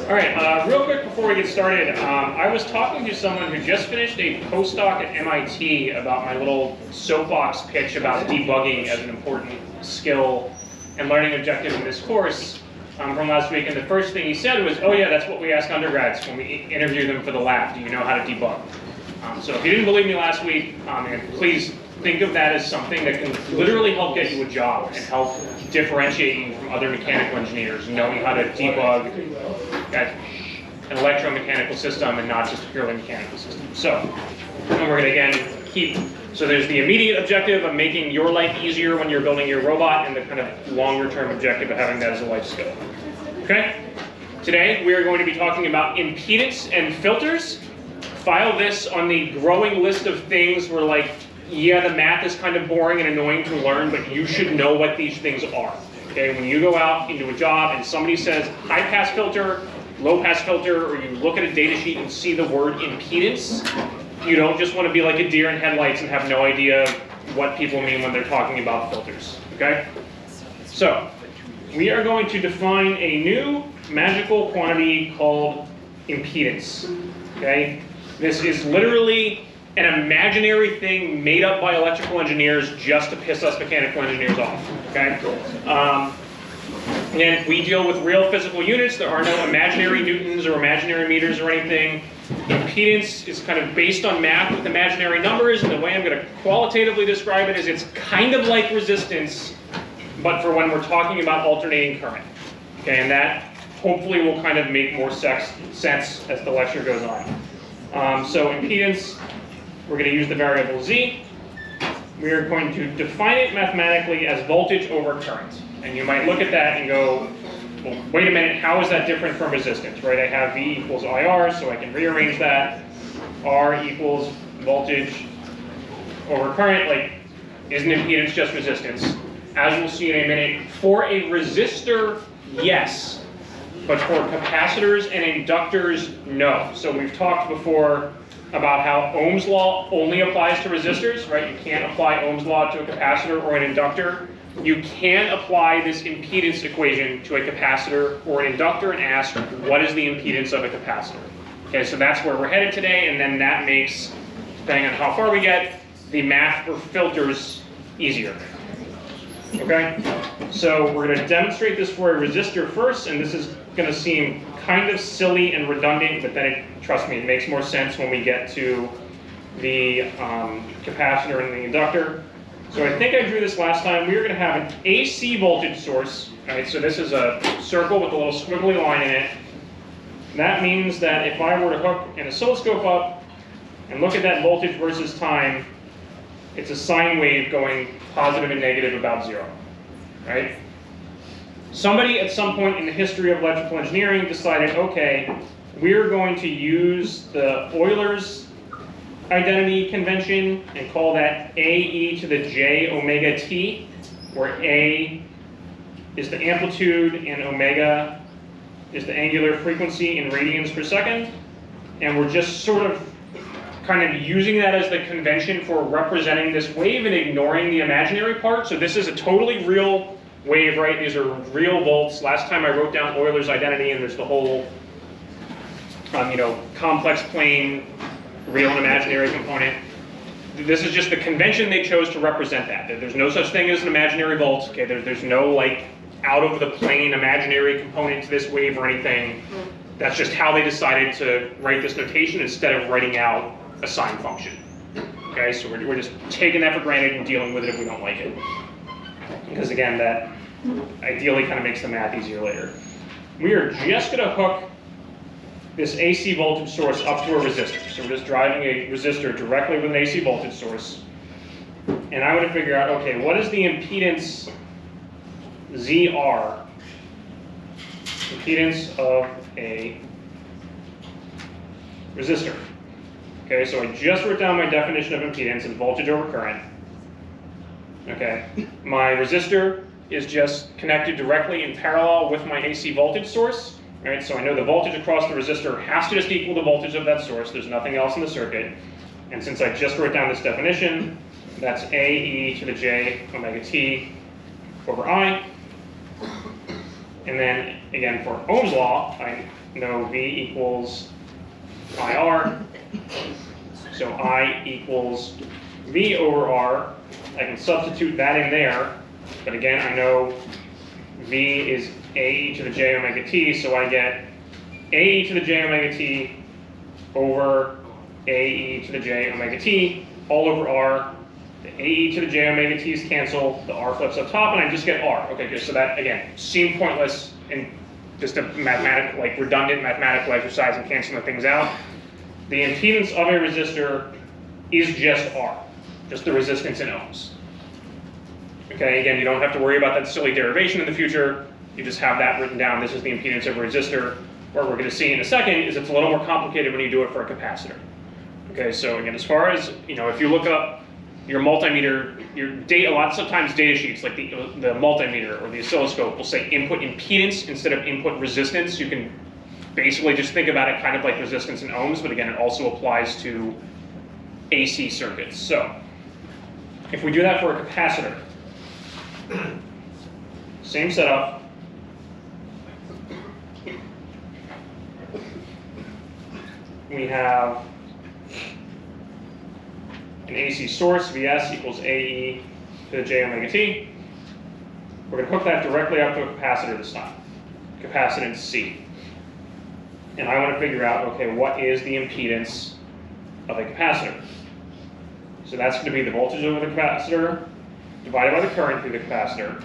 All right, real quick before we get started, I was talking to someone who just finished a postdoc at MIT about my little soapbox pitch about debugging as an important skill and learning objective in this course from last week. And the first thing he said was, oh yeah, that's what we ask undergrads when we interview them for the lab. Do you know how to debug? So if you didn't believe me last week, please think of that as something that can literally help get you a job and help differentiate you from other mechanical engineers, knowing how to debug an electromechanical system and not just a purely mechanical system. So, and we're going to again so there's the immediate objective of making your life easier when you're building your robot, and the kind of longer term objective of having that as a life skill. Okay? Today we are going to be talking about impedance and filters. File this on the growing list of things where, like, yeah, the math is kind of boring and annoying to learn, but you should know what these things are. Okay, when you go out into a job and somebody says high pass filter, low pass filter, or you look at a data sheet and see the word impedance, you don't just want to be like a deer in headlights and have no idea what people mean when they're talking about filters. Okay? So, we are going to define a new magical quantity called impedance. Okay? This is literally an imaginary thing made up by electrical engineers just to piss us mechanical engineers off. Okay? And we deal with real physical units. There are no imaginary newtons or imaginary meters or anything. Impedance is kind of based on math with imaginary numbers, and the way I'm going to qualitatively describe it is it's kind of like resistance, but for when we're talking about alternating current. Okay, and that hopefully will kind of make more sense as the lecture goes on. So impedance, we're going to use the variable z. We are going to define it mathematically as voltage over current. And you might look at that and go, well, wait a minute, how is that different from resistance, right? I have V equals IR, so I can rearrange that. R equals voltage over current. Like, isn't impedance just resistance? As we'll see in a minute, for a resistor, yes. But for capacitors and inductors, no. So we've talked before about how Ohm's law only applies to resistors, right? You can't apply Ohm's law to a capacitor or an inductor. You can apply this impedance equation to a capacitor or an inductor and ask, what is the impedance of a capacitor? Okay, so that's where we're headed today, and then that makes, depending on how far we get, the math for filters easier. Okay, so we're going to demonstrate this for a resistor first, and this is going to seem kind of silly and redundant, but then, trust me, it makes more sense when we get to the capacitor and the inductor. So I think I drew this last time. We are going to have an AC voltage source. Right? So this is a circle with a little squiggly line in it. That means that if I were to hook an oscilloscope up and look at that voltage versus time, it's a sine wave going positive and negative about zero. Right? Somebody at some point in the history of electrical engineering decided, okay, we're going to use the Euler's identity convention and call that AE to the J omega t, where A is the amplitude and omega is the angular frequency in radians per second. And we're just sort of kind of using that as the convention for representing this wave and ignoring the imaginary part. So this is a totally real wave, right? These are real volts. Last time I wrote down Euler's identity, and there's the whole complex plane real and imaginary component. This is just the convention they chose to represent that. There's no such thing as an imaginary volt. Okay, there's no like out of the plane imaginary component to this wave or anything. That's just how they decided to write this notation instead of writing out a sine function. Okay, so we're just taking that for granted and dealing with it if we don't like it. Because again, that ideally kind of makes the math easier later. We are just going to hook this AC voltage source up to a resistor. So we're just driving a resistor directly with an AC voltage source. And I want to figure out, okay, what is the impedance ZR? Impedance of a resistor. Okay, so I just wrote down my definition of impedance as voltage over current. Okay, my resistor is just connected directly in parallel with my AC voltage source. Right, so I know the voltage across the resistor has to just equal the voltage of that source. There's nothing else in the circuit. And since I just wrote down this definition, that's AE to the J omega t over I. And then, again, for Ohm's law, I know V equals IR. So I equals V over R. I can substitute that in there, but again, I know V is AE to the j omega t, so I get AE to the j omega t over AE to the j omega t all over R. The AE to the j omega t's cancel, the R flips up top, and I just get R. Okay, good. So that, again, seemed pointless and just a mathematical, like redundant mathematical exercise and canceling things out. The impedance of a resistor is just R, just the resistance in ohms. Okay, again, you don't have to worry about that silly derivation in the future. You just have that written down. This is the impedance of a resistor. What we're going to see in a second is it's a little more complicated when you do it for a capacitor. Okay, so again, as far as, if you look up your multimeter, sometimes data sheets like the multimeter or the oscilloscope will say input impedance instead of input resistance. You can basically just think about it kind of like resistance in ohms, but again, it also applies to AC circuits. So if we do that for a capacitor, same setup. We have an AC source, Vs equals AE to the j omega t. We're going to hook that directly up to a capacitor this time, capacitance C. And I want to figure out, okay, what is the impedance of a capacitor? So that's going to be the voltage over the capacitor divided by the current through the capacitor.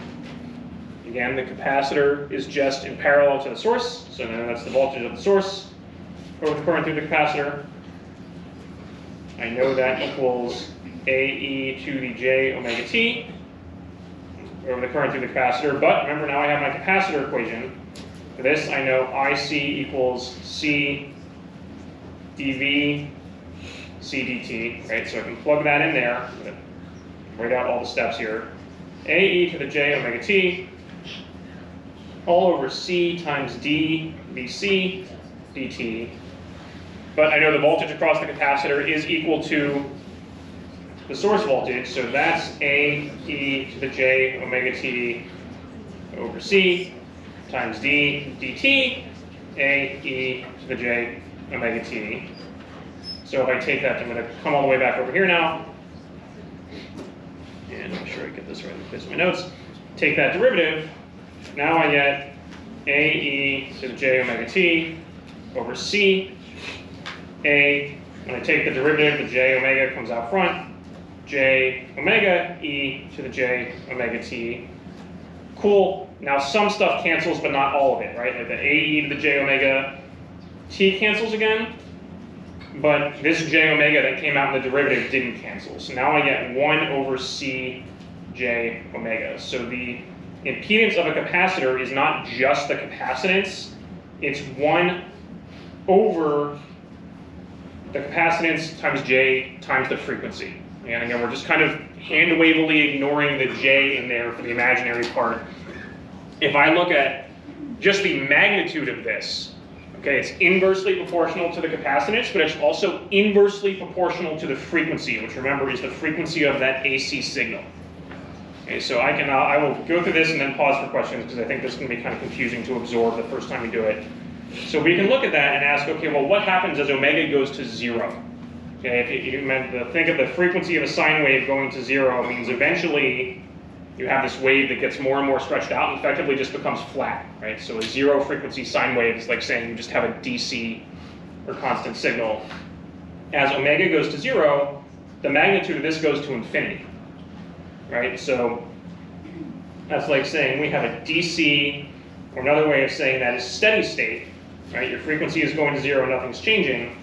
Again, the capacitor is just in parallel to the source, so then that's the voltage of the source over the current through the capacitor. I know that equals AE to the j omega t over the current through the capacitor, but remember now I have my capacitor equation. For this, I know IC equals C dV C dt, right? So I can plug that in there. I'm going to write out all the steps here. AE to the j omega t all over C times D VC dt. But I know the voltage across the capacitor is equal to the source voltage, so that's AE to the j omega t over C times D dt, AE to the j omega t. So if I take that, I'm going to come all the way back over here now, and make sure I get this right in place of my notes. Take that derivative, now I get AE to the j omega t over C. When I take the derivative, the j omega comes out front, j omega e to the j omega t. Cool. Now some stuff cancels, but not all of it, right? Like the AE to the j omega t cancels again, but this j omega that came out in the derivative didn't cancel. So now I get 1 over c j omega. So the impedance of a capacitor is not just the capacitance, it's 1 over the capacitance times J times the frequency. And again, we're just kind of hand-wavily ignoring the J in there for the imaginary part. If I look at just the magnitude of this, okay, it's inversely proportional to the capacitance, but it's also inversely proportional to the frequency, which remember is the frequency of that AC signal. Okay, so I will go through this and then pause for questions because I think this is going to be kind of confusing to absorb the first time we do it. So we can look at that and ask, okay, well, what happens as omega goes to 0? Okay, if you meant to think of the frequency of a sine wave going to 0, it means eventually you have this wave that gets more and more stretched out and effectively just becomes flat, right? So a 0 frequency sine wave is like saying you just have a DC or constant signal. As omega goes to 0, the magnitude of this goes to infinity, right? So that's like saying we have a DC, or another way of saying that is steady state, right? Your frequency is going to 0, nothing's changing.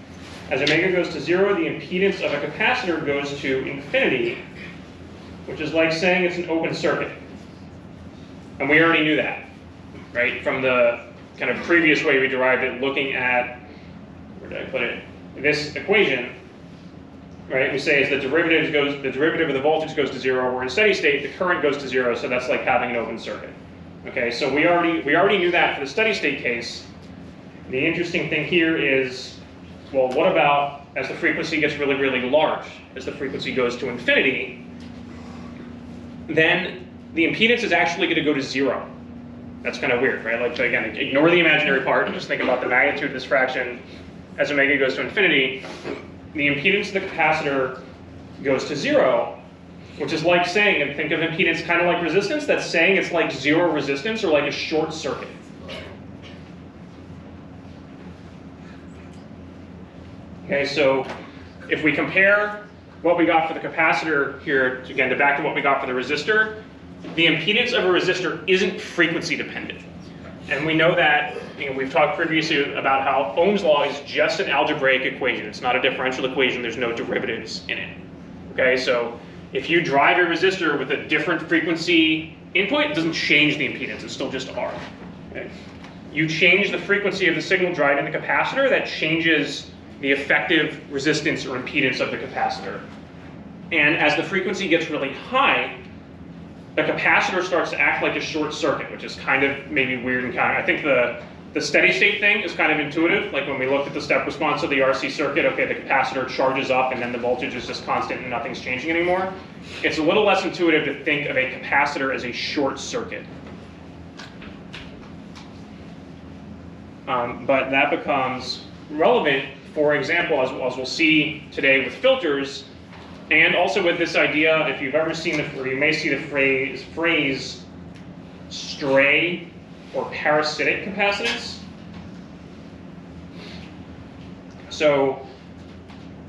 As omega goes to 0, the impedance of a capacitor goes to infinity, which is like saying it's an open circuit. And we already knew that, right? From the kind of previous way we derived it, looking at, where did I put it? This equation, right? We say as the derivative of the voltage goes to 0, we're in steady state, the current goes to 0, so that's like having an open circuit. Okay, so we already knew that for the steady state case. The interesting thing here is, well, what about as the frequency gets really, really large, as the frequency goes to infinity, then the impedance is actually going to go to 0. That's kind of weird, right? Like, again, ignore the imaginary part and just think about the magnitude of this fraction as omega goes to infinity. The impedance of the capacitor goes to 0, which is like saying, and think of impedance kind of like resistance, that's saying it's like zero resistance or like a short circuit. Okay, so if we compare what we got for the capacitor here, again, back to what we got for the resistor, the impedance of a resistor isn't frequency dependent. And we know that, we've talked previously about how Ohm's law is just an algebraic equation. It's not a differential equation, there's no derivatives in it. Okay, so if you drive a resistor with a different frequency input, it doesn't change the impedance, it's still just R. Okay? You change the frequency of the signal driving the capacitor, that changes the effective resistance or impedance of the capacitor. And as the frequency gets really high, the capacitor starts to act like a short circuit, which is kind of maybe weird and counter. I think the steady state thing is kind of intuitive. Like when we looked at the step response of the RC circuit, okay, the capacitor charges up and then the voltage is just constant and nothing's changing anymore. It's a little less intuitive to think of a capacitor as a short circuit. But that becomes relevant, for example, as we'll see today with filters, and also with this idea, if you've ever seen or you may see the phrase stray or parasitic capacitance. So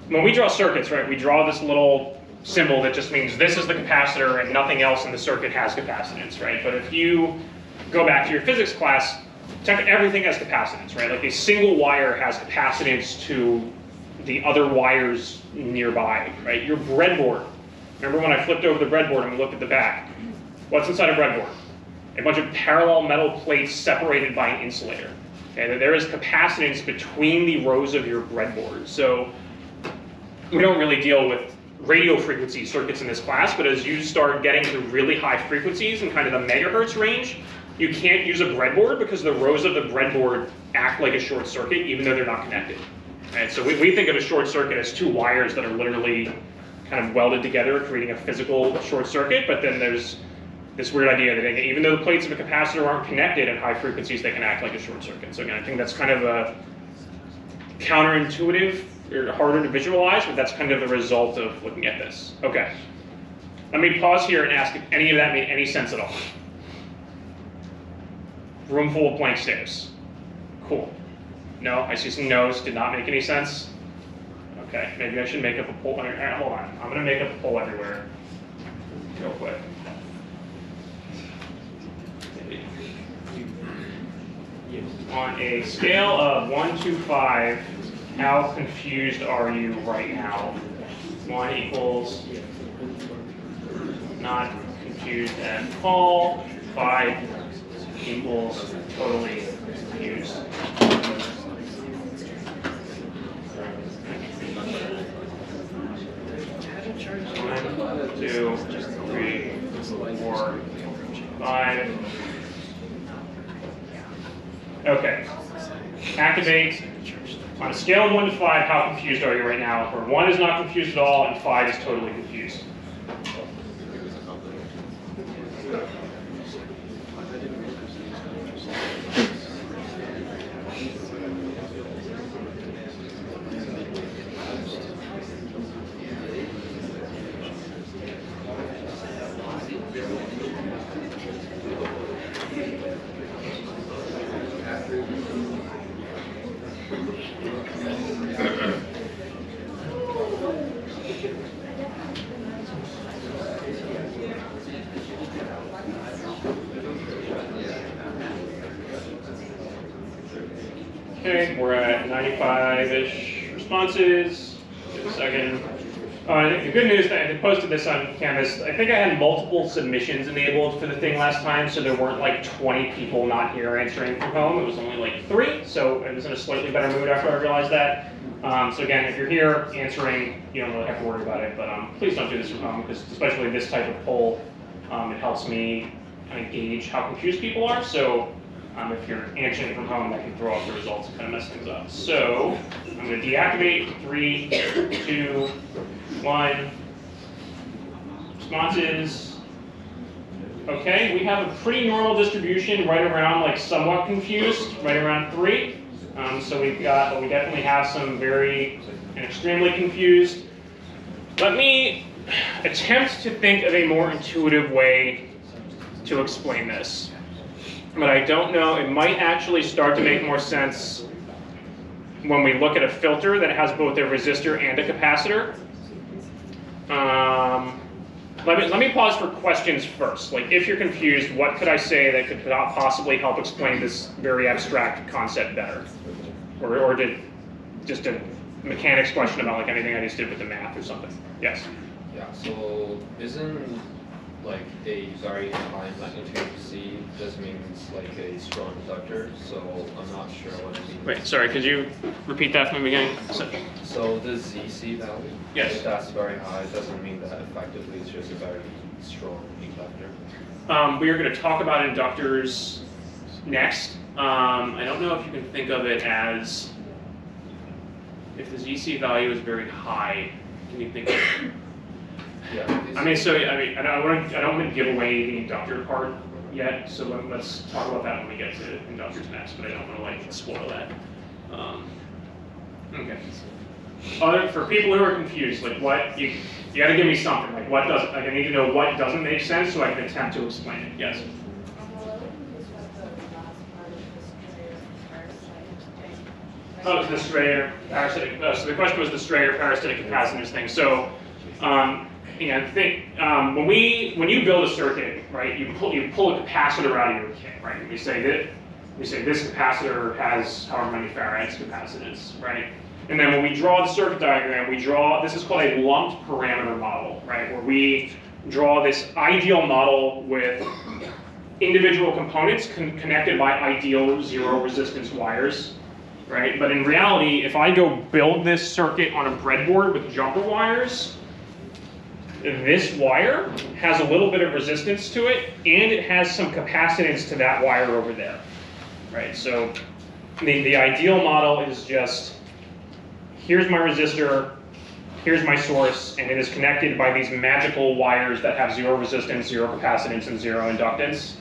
when we draw circuits, right, we draw this little symbol that just means this is the capacitor and nothing else in the circuit has capacitance, right? But if you go back to your physics class, everything has capacitance, right? Like a single wire has capacitance to the other wires nearby, right? Your breadboard. Remember when I flipped over the breadboard and we looked at the back? What's inside a breadboard? A bunch of parallel metal plates separated by an insulator. Okay, there is capacitance between the rows of your breadboard. So we don't really deal with radio frequency circuits in this class, but as you start getting to really high frequencies in kind of the megahertz range, you can't use a breadboard because the rows of the breadboard act like a short circuit even though they're not connected. Right? So we think of a short circuit as two wires that are literally kind of welded together, creating a physical short circuit, but then there's this weird idea that even though the plates of a capacitor aren't connected at high frequencies, they can act like a short circuit. So again, I think that's kind of a counterintuitive, or harder to visualize, but that's kind of the result of looking at this. Okay, let me pause here and ask if any of that made any sense at all. Room full of blank stares. Cool. No, I see some no's, did not make any sense. Okay, maybe I should make up a poll. All right, hold on, I'm gonna make up a poll everywhere real quick. On a scale of 1 to 5, how confused are you right now? 1 equals not confused at all. 5 equals totally confused. 1, 2, 3, 4, 5. Okay. Activate. On a scale of 1 to 5, how confused are you right now? Where 1 is not confused at all and 5 is totally confused. Okay, we're at 95-ish responses. Just a second. I think the good news that I posted this on Canvas, I think I had multiple submissions enabled for the thing last time, so there weren't like 20 people not here answering from home. It was only like 3, so I was in a slightly better mood after I realized that. So again, if you're here answering, you don't really have to worry about it, but please don't do this from home, because especially this type of poll, it helps me kind of gauge how confused people are. So if you're answering from home, that can throw off the results and kind of mess things up. So I'm going to deactivate. 3, 2, 1. Responses. Okay, we have a pretty normal distribution right around like somewhat confused, right around 3. So we've got, but we definitely have some very and extremely confused. Let me attempt to think of a more intuitive way to explain this. But I don't know, it might actually start to make more sense when we look at a filter that has both a resistor and a capacitor. Let me pause for questions first. Like, if you're confused, what could I say that could possibly help explain this very abstract concept better? Or just a mechanics question about like anything I just did with the math or something? Yes? Yeah, so isn't like a very high magnitude C just means like a strong inductor, so I'm not sure what it means. Wait, sorry, could you repeat that from the beginning? So the ZC value, yes, if that's very high, it doesn't mean that effectively it's just a very strong inductor. We are going to talk about inductors next. I don't know if you can think of it as, if the ZC value is very high, can you think of it? Yeah. I don't want to give away the inductor part yet, so let's talk about that when we get to inductors next, but I don't want to like spoil that. Okay. For people who are confused, like what, you got to give me something, like what doesn't, like I need to know what doesn't make sense so I can attempt to explain it. Yes? Oh, it's the Strayer parasitic. So the question was the Strayer parasitic capacitance thing. So, when you build a circuit, right, you pull a capacitor out of your kit, right? We say this capacitor has however many farads capacitance, right? And then when we draw the circuit diagram, this is called a lumped parameter model, right? Where we draw this ideal model with individual components connected by ideal zero resistance wires. Right? But in reality, if I go build this circuit on a breadboard with jumper wires, this wire has a little bit of resistance to it, and it has some capacitance to that wire over there. Right? So the ideal model is just, here's my resistor, here's my source, and it is connected by these magical wires that have zero resistance, zero capacitance, and zero inductance.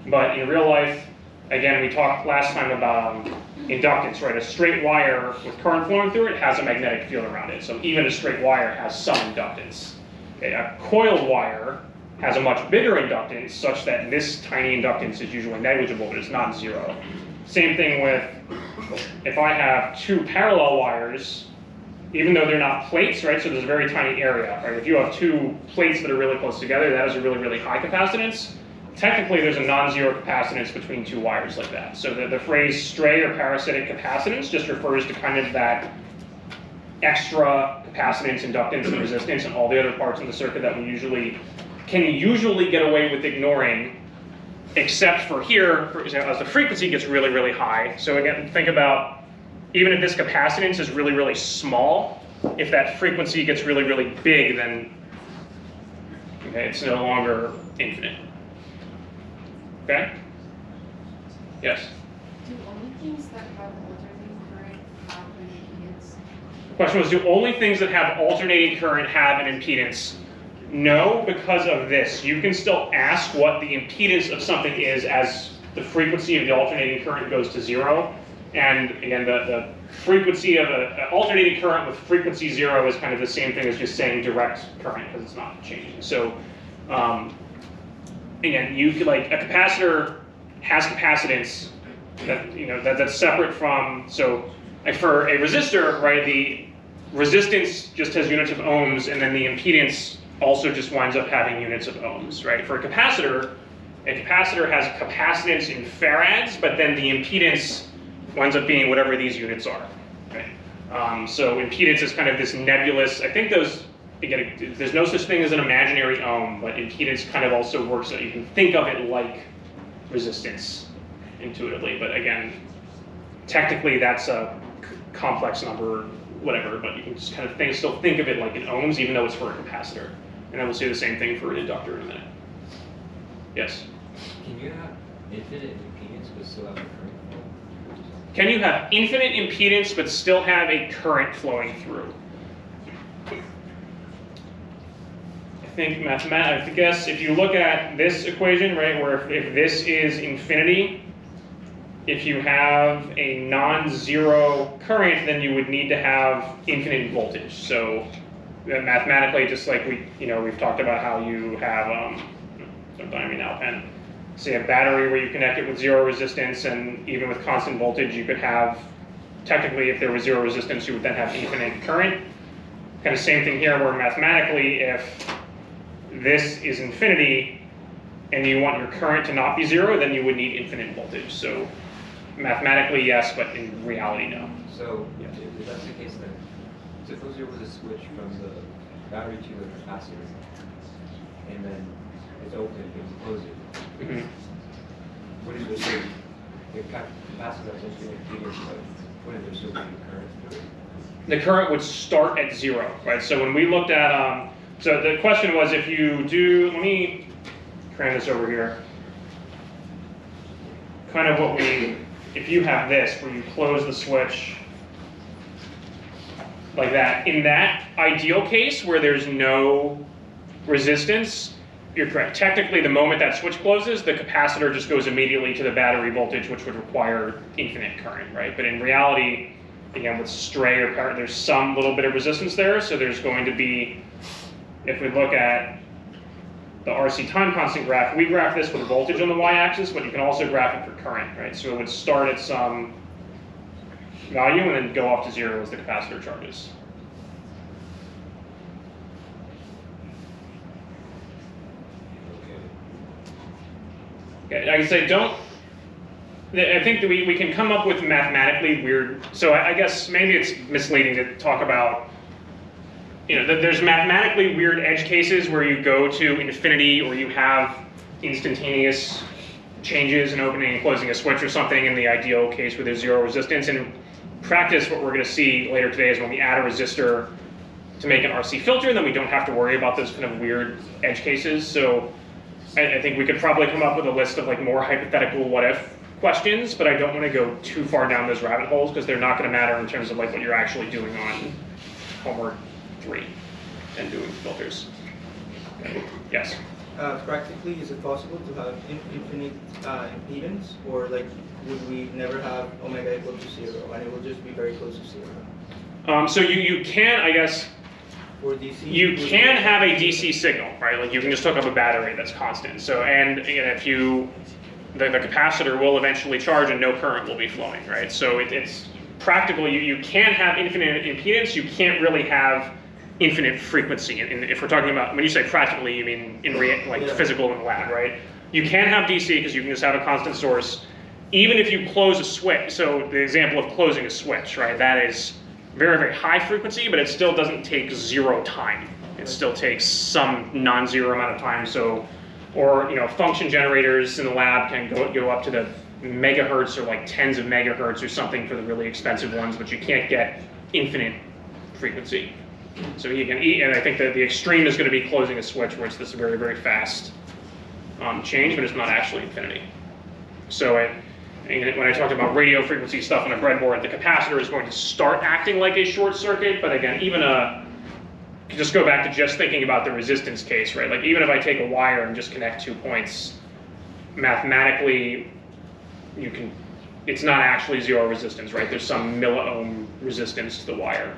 But in real life, again, we talked last time about inductance, right? A straight wire with current flowing through it has a magnetic field around it. So even a straight wire has some inductance. Okay, a coiled wire has a much bigger inductance such that this tiny inductance is usually negligible, but it's not zero. Same thing with, if I have two parallel wires, even though they're not plates, right? So there's a very tiny area, right? If you have two plates that are really close together, that is a really, really high capacitance. Technically, there's a non-zero capacitance between two wires like that. So the phrase stray or parasitic capacitance just refers to kind of that extra capacitance, inductance, and resistance, and all the other parts of the circuit that we can usually get away with ignoring, except for here, for example, as the frequency gets really, really high. So again, think about, even if this capacitance is really, really small, if that frequency gets really, really big, then it's no longer infinite. Okay? Yes? Do only things that have alternating current have an impedance? The question was, do only things that have alternating current have an impedance? No, because of this. You can still ask what the impedance of something is as the frequency of the alternating current goes to zero. And again, the frequency of an alternating current with frequency zero is kind of the same thing as just saying direct current, because it's not changing. So, again, you could, like, a capacitor has capacitance that that's separate from, so for a resistor, right, the resistance just has units of ohms, and then the impedance also just winds up having units of ohms, right? For a capacitor has capacitance in farads, but then the impedance winds up being whatever these units are, right? So impedance is kind of this nebulous, I think those, again, there's no such thing as an imaginary ohm, but impedance kind of also works that you can think of it like resistance intuitively. But again, technically that's a complex number, whatever, but you can just kind of still think of it like in ohms, even though it's for a capacitor. And I will say the same thing for an inductor in a minute. Yes? Can you have infinite impedance but still have a current flow? Can you have infinite impedance but still have a current flowing through? I think I guess if you look at this equation, right, where if this is infinity, if you have a non-zero current, then you would need to have infinite voltage. So mathematically, just like we've talked about how you have, don't die me now, pen. Say a battery where you connect it with zero resistance, and even with constant voltage, you could have, technically, if there was zero resistance, you would then have infinite current. Kind of same thing here, where mathematically, if this is infinity, and you want your current to not be zero, then you would need infinite voltage. So mathematically, yes, but in reality, no. So if that's the case, then suppose there was a switch from the battery to the capacitor, and then it's open, you close it. Mm-hmm. What is the state? The capacitor has infinite impedance, but wouldn't there still be current? The current would start at zero, right? So when we looked at, so the question was if you do, let me cram this over here. Kind of what if you have this, where you close the switch like that, in that ideal case where there's no resistance, you're correct. Technically, the moment that switch closes, the capacitor just goes immediately to the battery voltage, which would require infinite current, right? But in reality, again, with stray or power, there's some little bit of resistance there, so there's going to be, if we look at the RC time constant graph, we graph this with voltage on the y-axis, but you can also graph it for current, right? So it would start at some value and then go off to zero as the capacitor charges. Okay, like I say, I think that we can come up with mathematically weird, so I guess maybe it's misleading to talk about, there's mathematically weird edge cases where you go to infinity or you have instantaneous changes in opening and closing a switch or something in the ideal case where there's zero resistance. In practice, what we're going to see later today is when we add a resistor to make an RC filter, then we don't have to worry about those kind of weird edge cases. So I think we could probably come up with a list of more hypothetical what-if questions, but I don't want to go too far down those rabbit holes because they're not going to matter in terms of what you're actually doing on homework 3 and doing filters. Okay. Yes? Practically, is it possible to have infinite impedance, or would we never have omega equal to 0, and it will just be very close to 0? So you can, I guess, For DC, you can have a DC signal, right? You can just hook up a battery that's constant. So, and if the capacitor will eventually charge and no current will be flowing, right? So it's practical. You can have infinite impedance. You can't really have infinite frequency. And if we're talking about, when you say practically, you mean physical in the lab, right? You can have DC because you can just have a constant source. Even if you close a switch, so the example of closing a switch, right? That is very, very high frequency, but it still doesn't take zero time. It still takes some non-zero amount of time. So, or function generators in the lab can go up to the megahertz or tens of megahertz or something for the really expensive ones, but you can't get infinite frequency. So you can and I think that the extreme is going to be closing a switch, where it's this very, very fast change, but it's not actually infinity. So when I talked about radio frequency stuff on a breadboard, the capacitor is going to start acting like a short circuit, but again, even just go back to just thinking about the resistance case, right? Even if I take a wire and just connect 2 points, mathematically, it's not actually zero resistance, right? There's some milliohm resistance to the wire.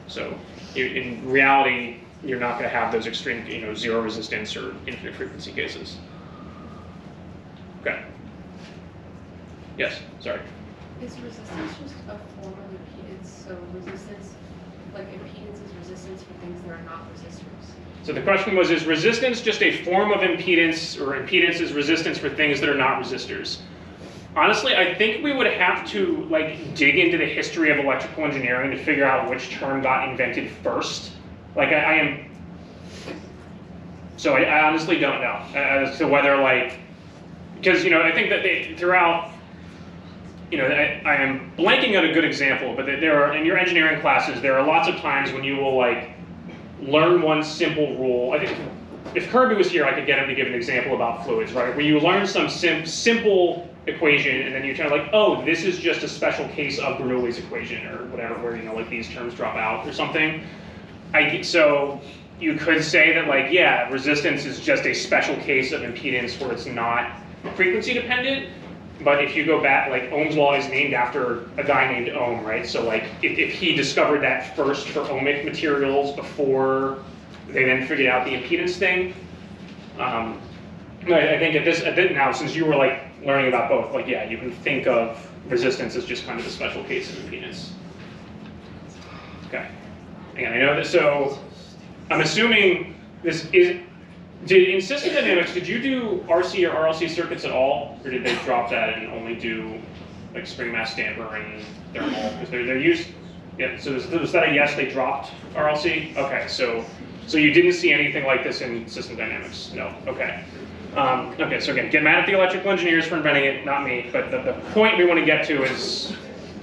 So in reality, you're not going to have those extreme, zero resistance or infinite frequency cases. Okay. Yes, sorry. Is resistance just a form of impedance? So resistance, impedance is resistance for things that are not resistors. So the question was, is resistance just a form of impedance, or impedance is resistance for things that are not resistors? Honestly, I think we would have to dig into the history of electrical engineering to figure out which term got invented first. So I honestly don't know as to whether because I think that throughout, I am blanking on a good example, but there are, in your engineering classes, there are lots of times when you will learn one simple rule. I think if Kirby was here, I could get him to give an example about fluids, right? Where you learn some simple equation, and then you're kind of oh, this is just a special case of Bernoulli's equation, or whatever, where these terms drop out or something. So you could say that like, yeah, resistance is just a special case of impedance where it's not frequency dependent. But if you go back, like Ohm's law is named after a guy named Ohm, right? So like if he discovered that first for ohmic materials before they then figured out the impedance thing, I think at this now, since you were like learning about both, like yeah, you can think of resistance as just kind of a special case of impedance. Okay. Again, I know that, so I'm assuming this is, in system dynamics, did you do RC or RLC circuits at all? Or did they drop that and only do like spring mass damper and thermal? Because they're used, yeah, so was that a yes, they dropped RLC? Okay, so you didn't see anything like this in system dynamics? No, okay. Okay, so again, get mad at the electrical engineers for inventing it, not me, but the point we want to get to is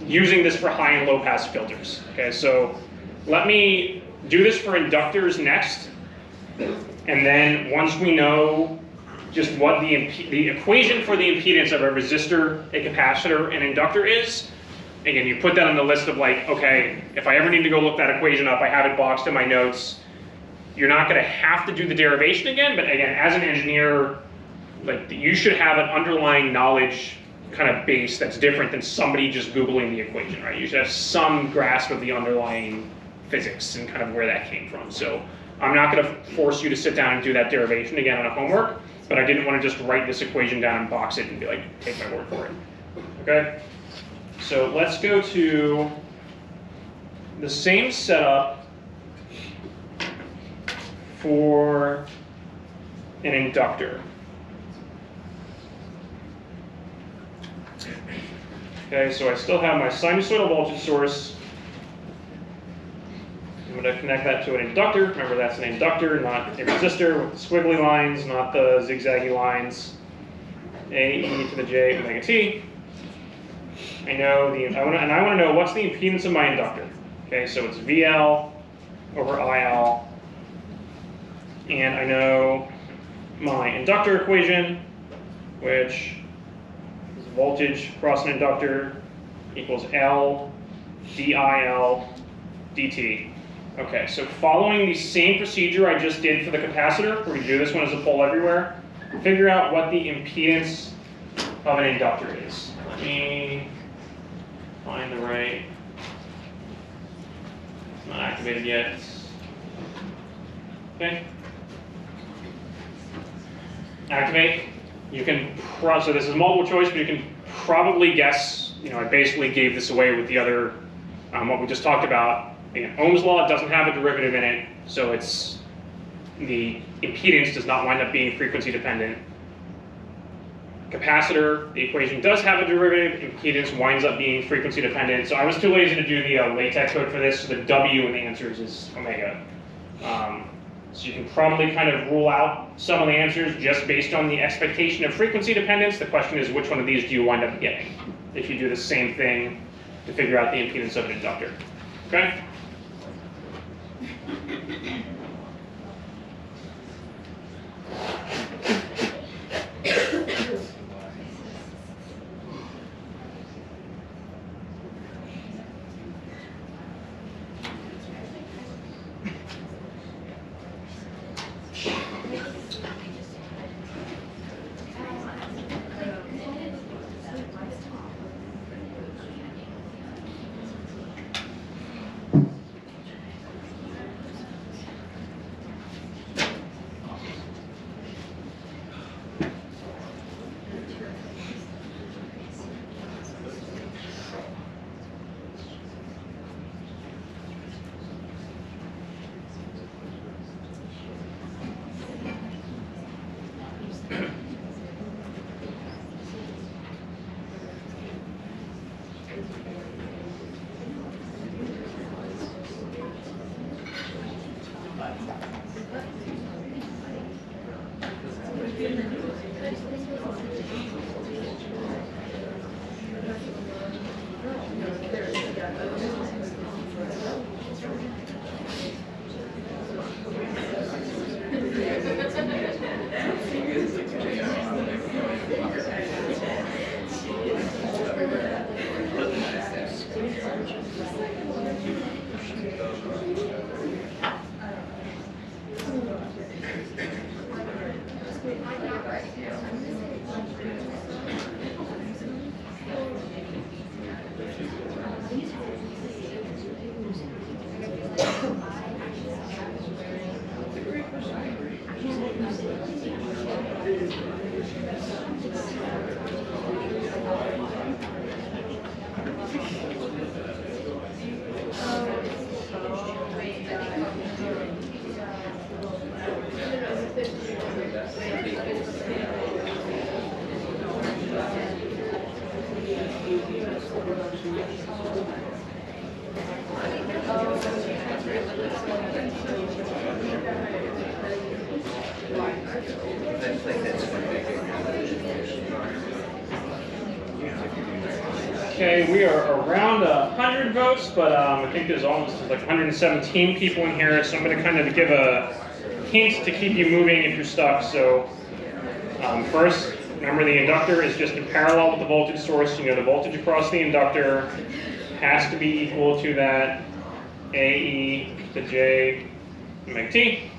using this for high and low pass filters. Okay, so let me do this for inductors next, and then once we know just what the equation for the impedance of a resistor, a capacitor, and inductor is, again, you put that on the list of like, okay, if I ever need to go look that equation up, I have it boxed in my notes. You're not going to have to do the derivation again, but again, as an engineer, like you should have an underlying knowledge kind of base that's different than somebody just Googling the equation, right? You should have some grasp of the underlying physics and kind of where that came from. So I'm not going to force you to sit down and do that derivation again on a homework, but I didn't want to just write this equation down and box it and be like, take my word for it. Okay? So let's go to the same setup for an inductor. Okay, so I still have my sinusoidal voltage source. I'm going to connect that to an inductor. Remember, that's an inductor, not a resistor, with the squiggly lines, not the zigzaggy lines. A e to the j omega t. I know I want to know what's the impedance of my inductor. Okay, so it's VL over IL. And I know my inductor equation, which is voltage across an inductor equals L DIL dt. Okay, so following the same procedure I just did for the capacitor, we're going to do this one as a pole everywhere, figure out what the impedance of an inductor is. Let me find the right, it's not activated yet. Okay. Activate. You can, so this is multiple choice, but you can probably guess, I basically gave this away with the other, what we just talked about. Again, Ohm's law doesn't have a derivative in it, so it's, the impedance does not wind up being frequency dependent. Capacitor, the equation does have a derivative, impedance winds up being frequency dependent. So I was too lazy to do the LaTeX code for this, so the W in the answers is omega. So you can probably kind of rule out some of the answers just based on the expectation of frequency dependence. The question is, which one of these do you wind up getting if you do the same thing to figure out the impedance of an inductor? Okay? Okay, we are around 100 votes, but I think there's almost like 117 people in here, so I'm going to kind of give a hint to keep you moving if you're stuck. So first, remember the inductor is just in parallel with the voltage source. You know the voltage across the inductor has to be equal to that AE to J omega T.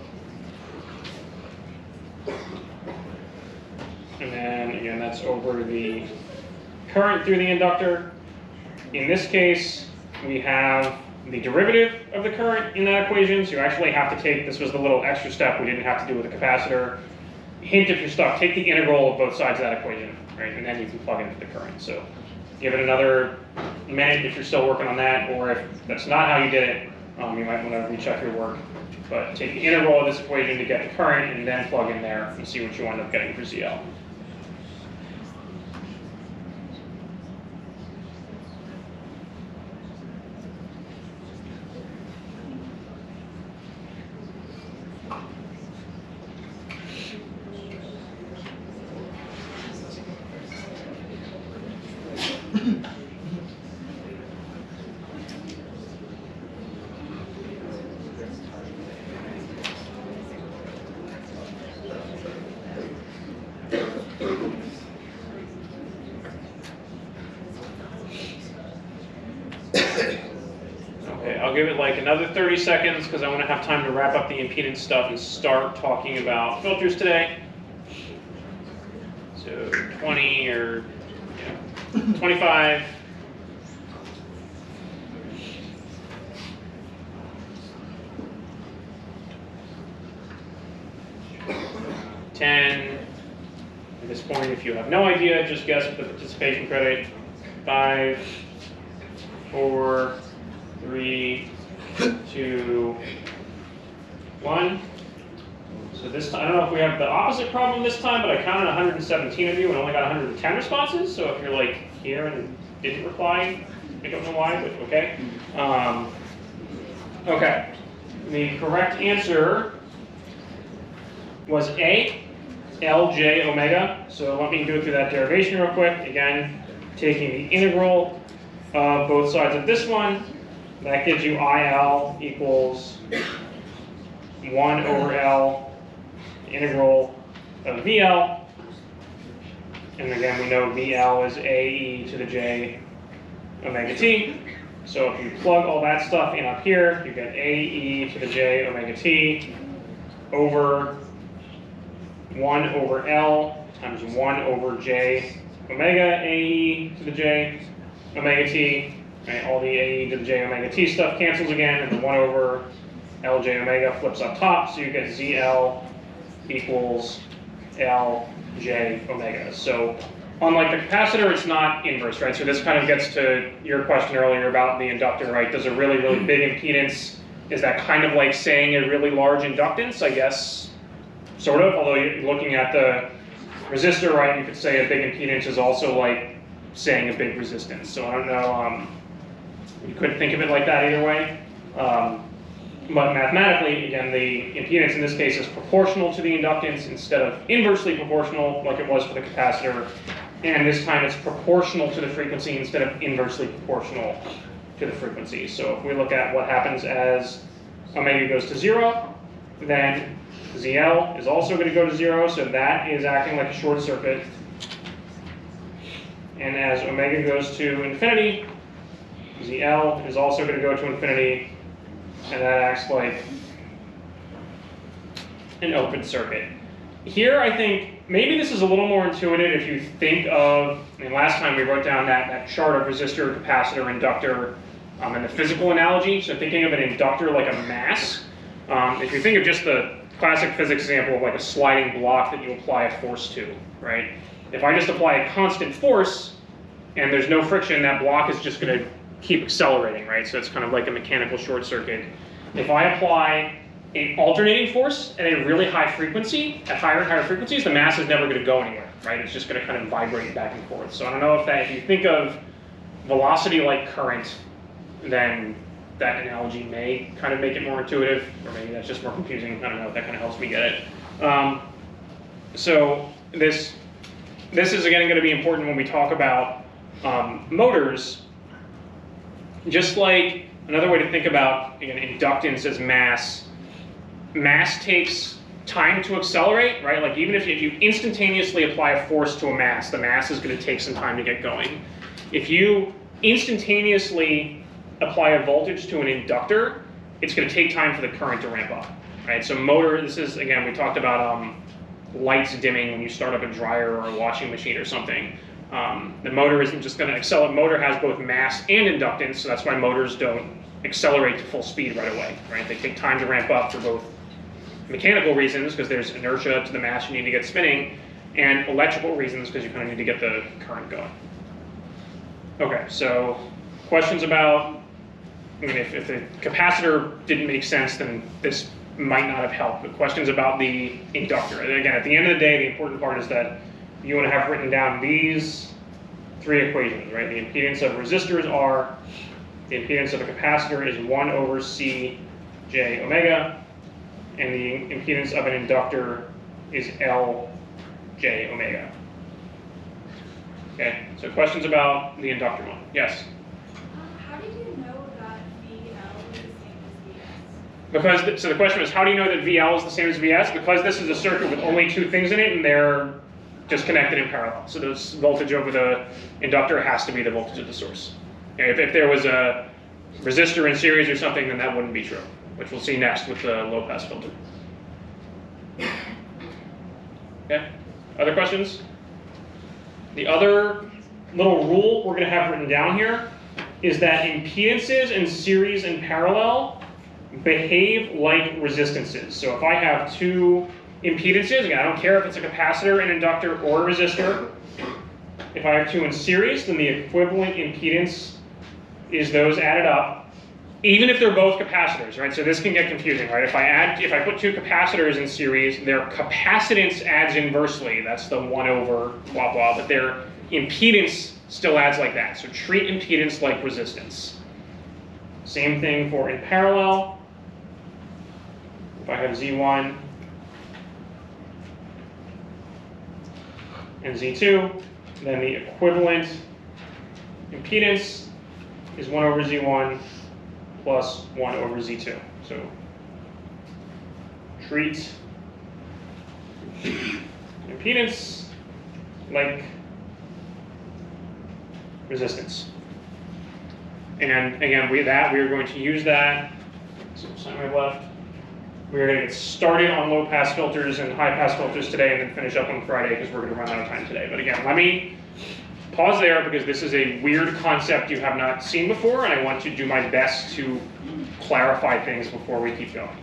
And then again, that's over the current through the inductor. In this case, we have the derivative of the current in that equation, so you actually have to take, this was the little extra step we didn't have to do with the capacitor. Hint if you're stuck, take the integral of both sides of that equation, right? And then you can plug into the current. So give it another minute if you're still working on that, or if that's not how you did it, you might want to recheck your work. But take the integral of this equation to get the current, and then plug in there and see what you end up getting for ZL. Okay, I'll give it like another 30 seconds because I want to have time to wrap up the impedance stuff and start talking about filters today. So 20 or 25. At this point, if you have no idea, just guess with the participation credit. 5, 4, 3, 2, 1. So this time, I don't know if we have the opposite problem this time, but I counted 117 of you and only got 110 responses. So if you're like here and didn't reply, I don't know why, but okay. Okay, the correct answer was A, Lj omega. So let me go through that derivation real quick. Again, taking the integral of both sides of this one, that gives you IL equals 1 over L integral of VL. And again, we know VL is AE to the J omega T. So if you plug all that stuff in up here, you get AE to the J omega T over 1 over L times 1 over J omega AE to the J omega T. Right, all the AE to the J omega T stuff cancels again, and the 1 over Lj omega flips up top, so you get ZL equals Lj omega. So unlike the capacitor, it's not inverse, right? So this kind of gets to your question earlier about the inductor, right? Does a really, really big impedance, is that kind of like saying a really large inductance? I guess, sort of, although you're looking at the resistor, right, you could say a big impedance is also like saying a big resistance. So I don't know, you could think of it like that either way. But mathematically, again, the impedance in this case is proportional to the inductance instead of inversely proportional like it was for the capacitor. And this time it's proportional to the frequency instead of inversely proportional to the frequency. So if we look at what happens as omega goes to 0, then ZL is also going to go to 0, so that is acting like a short circuit. And as omega goes to infinity, ZL is also going to go to infinity, and that acts like an open circuit. Here, I think maybe this is a little more intuitive if you think of, I mean, last time we wrote down that chart of resistor, capacitor, inductor, and the physical analogy. So thinking of an inductor like a mass. If you think of just the classic physics example of like a sliding block that you apply a force to, right? If I just apply a constant force and there's no friction, that block is just going to keep accelerating, right? So it's kind of like a mechanical short circuit. If I apply an alternating force at a really high frequency, at higher and higher frequencies, the mass is never going to go anywhere, right? It's just going to kind of vibrate back and forth. So I don't know if you think of velocity like current, then that analogy may kind of make it more intuitive, or maybe that's just more confusing. I don't know if that kind of helps me get it. So this is again going to be important when we talk about motors. Just like another way to think about, again, inductance as mass. Mass takes time to accelerate, right? Like even if you instantaneously apply a force to a mass, the mass is going to take some time to get going. If you instantaneously apply a voltage to an inductor, it's going to take time for the current to ramp up, right? So motor, this is, again, we talked about lights dimming when you start up a dryer or a washing machine or something. The motor isn't just going to accelerate. Motor has both mass and inductance, so that's why motors don't accelerate to full speed right away, right? They take time to ramp up for both mechanical reasons, because there's inertia to the mass you need to get spinning, and electrical reasons, because you kind of need to get the current going. Okay, so questions about, I mean, if the capacitor didn't make sense, then this might not have helped, but questions about the inductor. And again, at the end of the day, the important part is that you want to have written down these three equations, right? The impedance of resistors are, the impedance of a capacitor is 1 over C J omega, and the impedance of an inductor is L J omega. Okay, so questions about the inductor one? Yes? How did you know that VL is the same as VS? Because, so the question was, how do you know that VL is the same as VS? Because this is a circuit with only two things in it, and they're just connected in parallel. So this voltage over the inductor has to be the voltage of the source. Okay, if there was a resistor in series or something, then that wouldn't be true, which we'll see next with the low-pass filter. Okay, other questions? The other little rule we're going to have written down here is that impedances in series and parallel behave like resistances. So if I have two impedances, again, I don't care if it's a capacitor, an inductor, or a resistor. If I have two in series, then the equivalent impedance is those added up, even if they're both capacitors, right? So this can get confusing, right? If I put two capacitors in series, their capacitance adds inversely. That's the 1 over blah, blah, but their impedance still adds like that. So treat impedance like resistance. Same thing for in parallel. If I have Z1 and Z2, then the equivalent impedance is 1 over Z1 plus 1 over Z2. So treat impedance like resistance. And again, we are going to use that. So sine wave left. We're going to get started on low-pass filters and high-pass filters today, and then finish up on Friday because we're going to run out of time today. But again, let me pause there because this is a weird concept you have not seen before, and I want to do my best to clarify things before we keep going.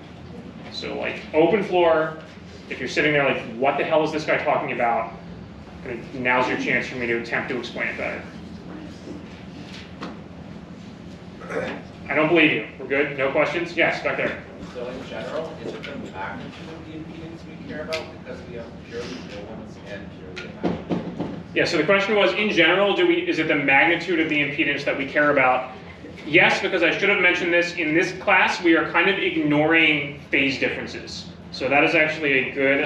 So like open floor, if you're sitting there like, what the hell is this guy talking about? Now's your chance for me to attempt to explain it better. I don't believe you. We're good? No questions? Yes, back there. So in general, is it the magnitude of the impedance we care about because we have purely real ones and purely imaginary? Yeah, so the question was, in general, is it the magnitude of the impedance that we care about? Yes, because I should have mentioned this. In this class, we are kind of ignoring phase differences. So that is actually a good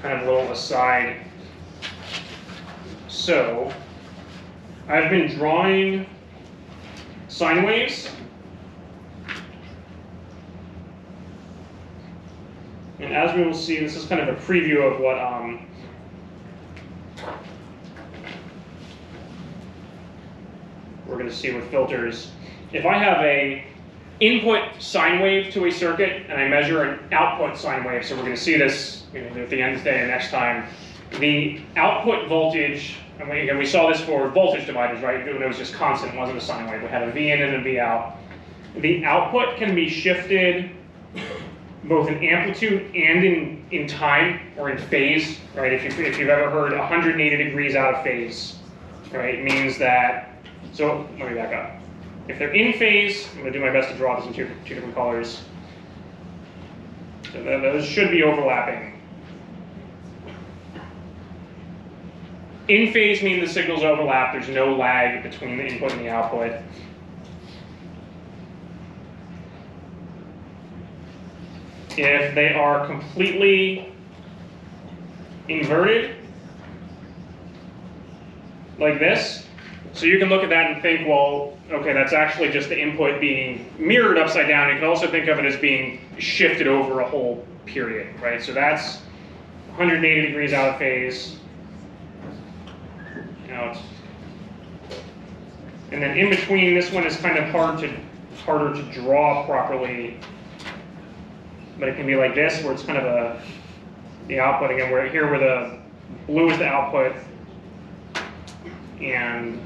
kind of little aside. So I've been drawing sine waves. And as we will see, this is kind of a preview of what we're going to see with filters. If I have a input sine wave to a circuit and I measure an output sine wave, so we're going to see this at the end of the day and next time, the output voltage, and we saw this for voltage dividers, right? It was just constant, it wasn't a sine wave. We had a V in and a V out. The output can be shifted both in amplitude and in time or in phase, right? If you've ever heard 180 degrees out of phase, right? It means that, so let me back up. If they're in phase, I'm gonna do my best to draw this in two different colors. So those should be overlapping. In phase means the signals overlap, there's no lag between the input and the output. if they are completely inverted, like this. So you can look at that and think, well, okay, that's actually just the input being mirrored upside down. You can also think of it as being shifted over a whole period, right? So that's 180 degrees out of phase. And then in between, this one is kind of harder to draw properly, but it can be like this, where it's kind of the output again. Where here, where the blue is the output, and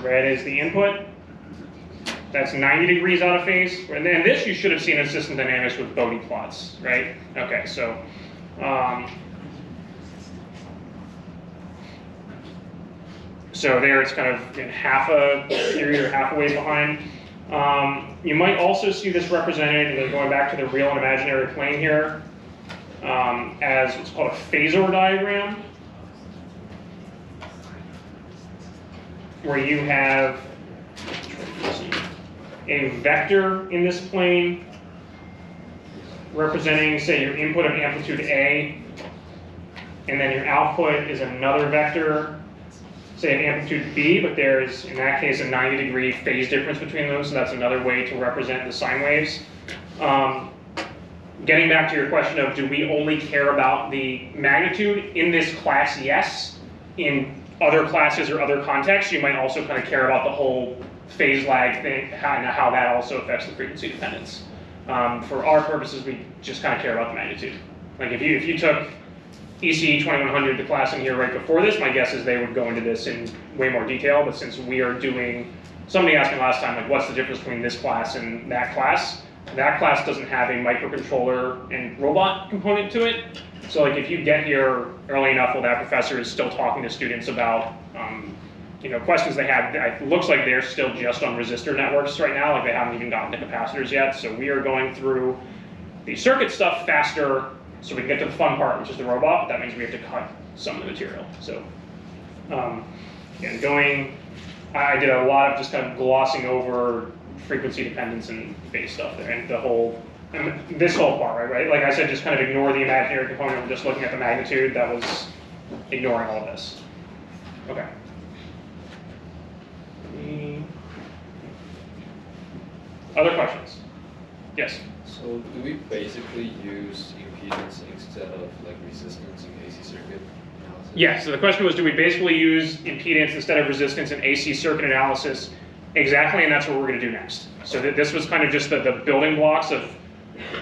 red is the input. That's 90 degrees out of phase. And then this you should have seen in system dynamics with Bode plots, right? Okay, so so there it's kind of in half a period or half a way behind. You might also see this represented, and going back to the real and imaginary plane here, as what's called a phasor diagram, where you have a vector in this plane representing, say, your input of amplitude A, and then your output is another vector, say, of amplitude B, but there's, in that case, a 90-degree phase difference between those, so that's another way to represent the sine waves. Getting back to your question of, do we only care about the magnitude? In this class, yes. In other classes or other contexts, you might also kind of care about the whole phase lag thing, and how that also affects the frequency dependence. For our purposes, we just kind of care about the magnitude. Like if you took ECE 2100, the class in here right before this, my guess is they would go into this in way more detail, but since we are doing, somebody asked me last time, like, what's the difference between this class and that class? That class doesn't have a microcontroller and robot component to it. So like if you get here early enough, well, that professor is still talking to students about questions they have. It looks like they're still just on resistor networks right now, like they haven't even gotten to capacitors yet. So we are going through the circuit stuff faster so we can get to the fun part, which is the robot, but that means we have to cut some of the material. So again, I did a lot of just kind of glossing over frequency dependence and phase stuff there, and this whole part, right? Like I said, just kind of ignore the imaginary component. We're just looking at the magnitude. That was ignoring all of this. Okay. Other questions? Yes? So do we basically use impedance instead of like resistance in AC circuit analysis? Yeah, so the question was, do we basically use impedance instead of resistance in AC circuit analysis? Exactly, and that's what we're going to do next. So this was kind of just the building blocks of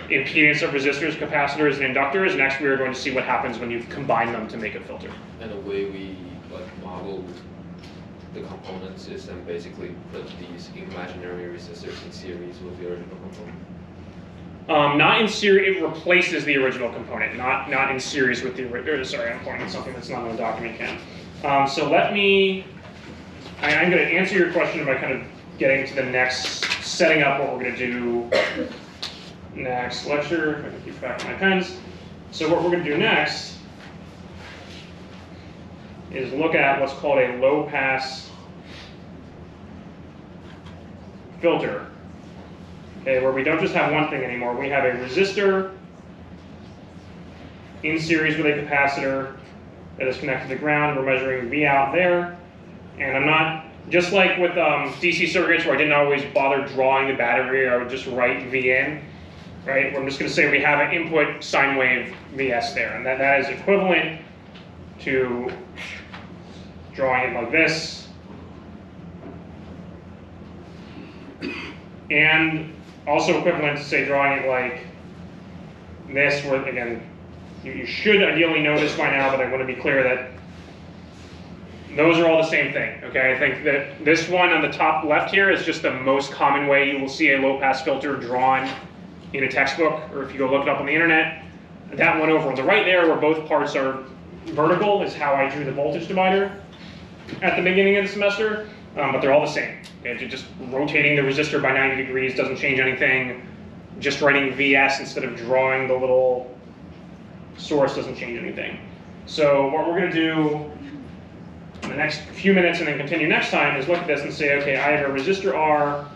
impedance of resistors, capacitors, and inductors. Next, we are going to see what happens when you combine them to make a filter. And the way we like model the components is then basically put these imaginary resistors in series with the original component. Not in series, it replaces the original component, not in series with the original. Sorry, I'm pointing at something that's not on the document, Ken. So I'm going to answer your question by kind of getting to the next, setting up what we're going to do next lecture. If I can keep track of my pens. So what we're going to do next is look at what's called a low-pass filter. Okay, where we don't just have one thing anymore. We have a resistor in series with a capacitor that is connected to ground. We're measuring V out there. And I'm not, just like with DC circuits where I didn't always bother drawing the battery, I would just write V in, right? I'm just going to say we have an input sine wave Vs there. And that is equivalent to drawing it like this. And also equivalent to, say, drawing it like this, where, again, you should ideally know this by now, but I want to be clear that those are all the same thing, okay? I think that this one on the top left here is just the most common way you will see a low-pass filter drawn in a textbook, or if you go look it up on the internet. That one over on the right there, where both parts are vertical, is how I drew the voltage divider at the beginning of the semester, but they're all the same. Okay? Just rotating the resistor by 90 degrees doesn't change anything. Just writing Vs instead of drawing the little source doesn't change anything. So what we're going to do in the next few minutes and then continue next time is look at this and say, okay, I have a resistor R,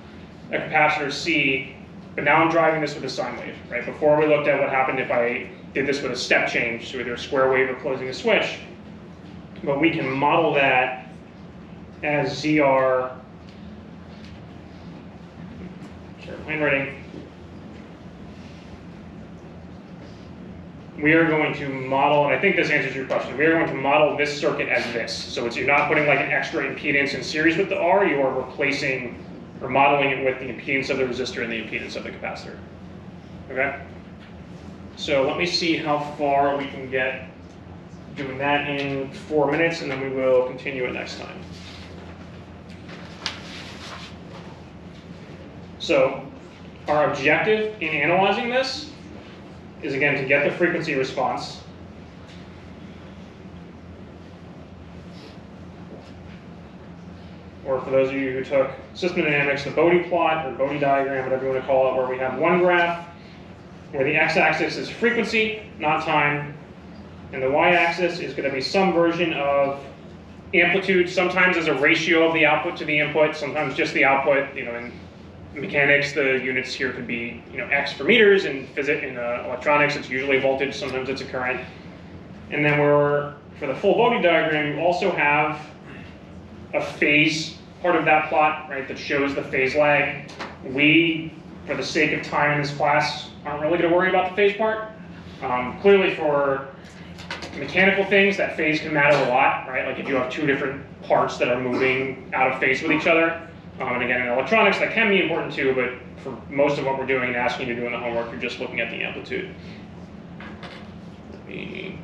a capacitor C, but now I'm driving this with a sine wave, right? Before we looked at what happened if I did this with a step change, so either a square wave or closing a switch. But we can model that as ZR, handwriting. We are going to model, and I think this answers your question, we are going to model this circuit as this. So it's, you're not putting like an extra impedance in series with the R, you are replacing or modeling it with the impedance of the resistor and the impedance of the capacitor. Okay? So let me see how far we can get doing that in 4 minutes, and then we will continue it next time. So our objective in analyzing this is, again, to get the frequency response. Or for those of you who took system dynamics, the Bode plot or Bode diagram, whatever you want to call it, where we have one graph where the x-axis is frequency, not time, and the y-axis is going to be some version of amplitude, sometimes as a ratio of the output to the input, sometimes just the output. You know, in mechanics, the units here could be, you know, x for meters. In physics, in electronics, it's usually voltage. Sometimes it's a current. And then for the full Bode diagram, you also have a phase part of that plot, right, that shows the phase lag. We, for the sake of time in this class, aren't really going to worry about the phase part. Clearly, for mechanical things, that phase can matter a lot, right? Like if you have two different parts that are moving out of phase with each other. And again, in electronics, that can be important too, but for most of what we're doing and asking you to do in the homework, you're just looking at the amplitude. Again,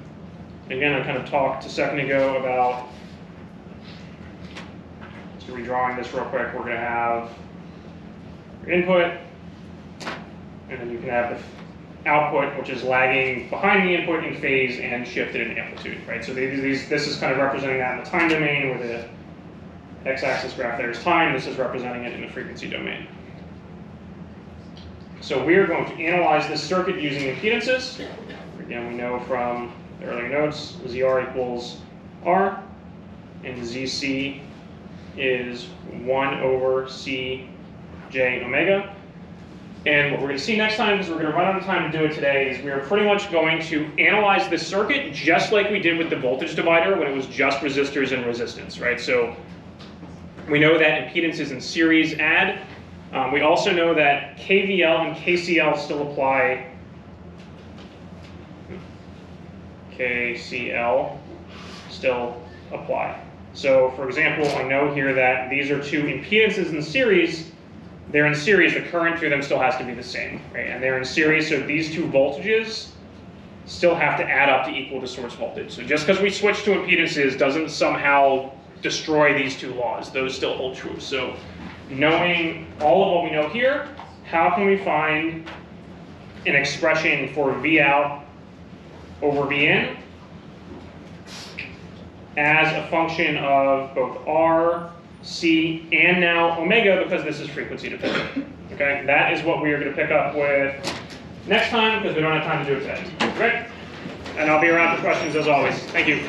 I kind of talked a second ago about, just redrawing this real quick, we're going to have your input, and then you can have the output, which is lagging behind the input in phase and shifted in amplitude, right? So this is kind of representing that in the time domain, where the x-axis graph there is time. This is representing it in the frequency domain. So we are going to analyze this circuit using impedances. Again, we know from the earlier notes, ZR equals R, and ZC is 1 over C J omega. And what we're going to see next time, because we're going to run out of time to do it today, is we are pretty much going to analyze this circuit just like we did with the voltage divider when it was just resistors and resistance, right? So we know that impedances in series add. We also know that KVL and KCL still apply. KCL still apply. So for example, I know here that these are two impedances in series. They're in series, the current through them still has to be the same, right? And they're in series, so these two voltages still have to add up to equal the source voltage. So just because we switch to impedances doesn't somehow destroy these two laws. Those still hold true. So knowing all of what we know here, how can we find an expression for V out over V in as a function of both R, C, and now omega, because this is frequency dependent. Okay, that is what we are going to pick up with next time, because we don't have time to do it today. Okay, and I'll be around for questions as always. Thank you.